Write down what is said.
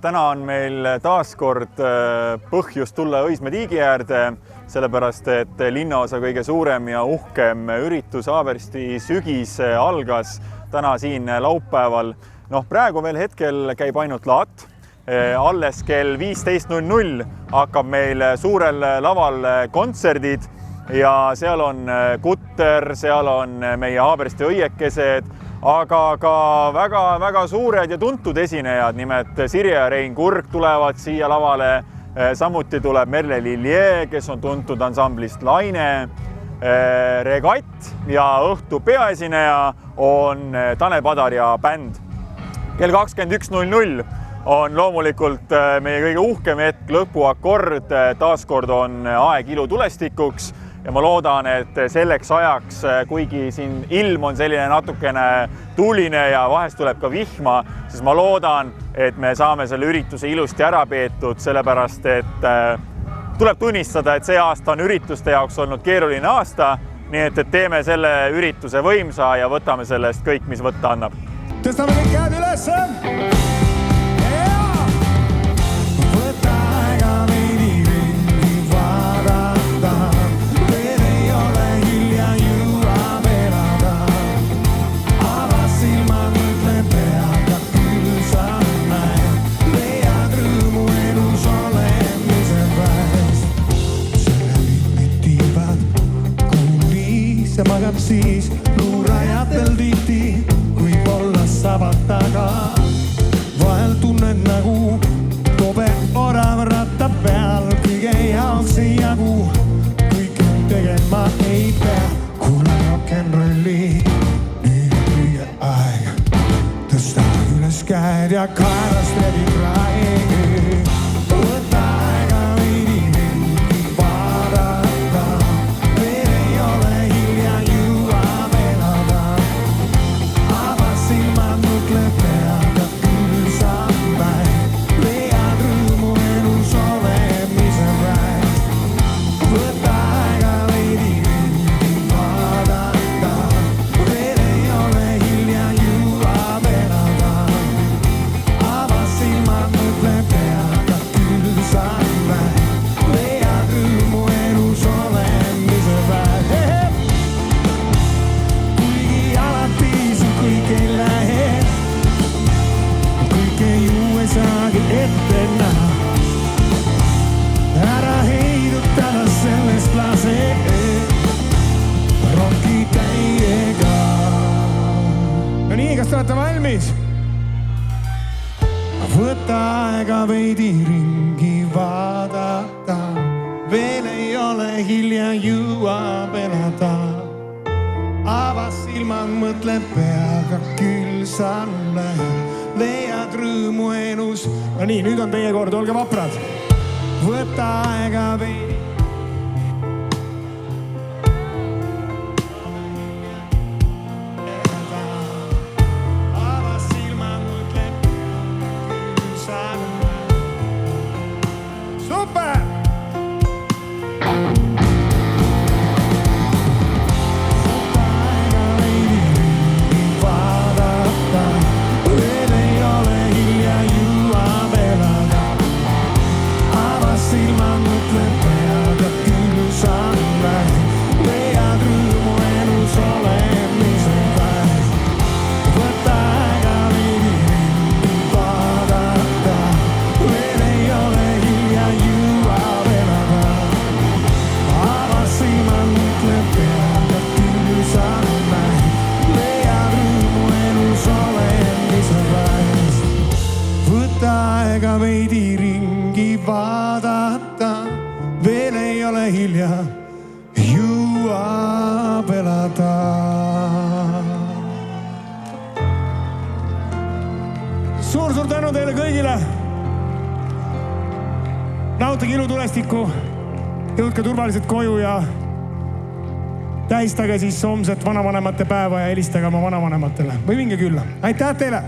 täna on meil taas kord põhjus tulla Õismäe tiigi äärde, sellepärast et linnaosa kõige suurem ja uhkem üritus Haabersti sügis algas täna siin laupäeval. Praegu veel hetkel käib ainult laat. Alles kell 15.00 hakkab meil suurel laval kontserdid ja seal on Kutter, seal on meie Haabersti õiekesed, aga ka väga suured ja tuntud esinejad, nimelt Sirje ja Rein Kurg tulevad siia lavale. Samuti tuleb Merle Lilje, kes on tuntud ansamblist Laine, Regatt ja õhtu peaesineja on Tanel Padar ja bänd. Kell 21.00 on loomulikult meie kõige uhkem hetk, lõpuakord. Taaskord on aeg ilutulestikuks ja ma loodan, et selleks ajaks, kuigi siin ilm on selline natukene tuuline ja vahest tuleb ka vihma, siis ma loodan, et me saame selle ürituse ilusti ära peetud, sellepärast et tuleb tunnistada, et see aasta on ürituste jaoks olnud keeruline aasta, nii et teeme selle ürituse võimsa ja võtame sellest kõik, mis võtta annab. Tõstame kõik käed üles! Se magab siis luurajatel tihti, võib olla saavad taga. Vahel tunnen nagu tobe orav ratta peal, kõige jaoks ei jagu, kõik tegema ei pea. Kuule rock'n'rolli, nüüd on kõige aeg, tõsta üles käed ja kaerast läbi praegu. Võta aega veidi ringi vaadata, veel ei ole hilja jõuab elada. Ava silmad, mõtle peaga küll saab päev, leiad rõõmu elus olemise päev. Võta aega veidi ringi vaadata, veel ei ole hilja jõuab elada. Ava silmad, mõtle peaga küll saab päev, leiad rõõmu elus olemise päev. Kuigi alati su kõik ei lähe, kõike ju ei saagi ette näha. Ära heidutada sellest lase, roki täiega. No nii, kas te olete valmis? Võta aega veidi ringi vaadata, veel ei ole hilja jõuab elada. Ava silmad, mõtle peaga küll sa leiad rõõmu elus. No nii, nüüd on teie kord, olge vaprad. Võta aega veidi. Ava silmad, mõtle peaga küll sa Super! Aega veidi ringi vaadata, veel ei ole hilja jõuab elada. Suur tänu teile kõigile. Nautige ilutulestikku, jõudke turvaliselt koju ja tähistage siis homset vanavanemate päeva ja helistage oma vanavanematele või minge külla. Aitäh teile!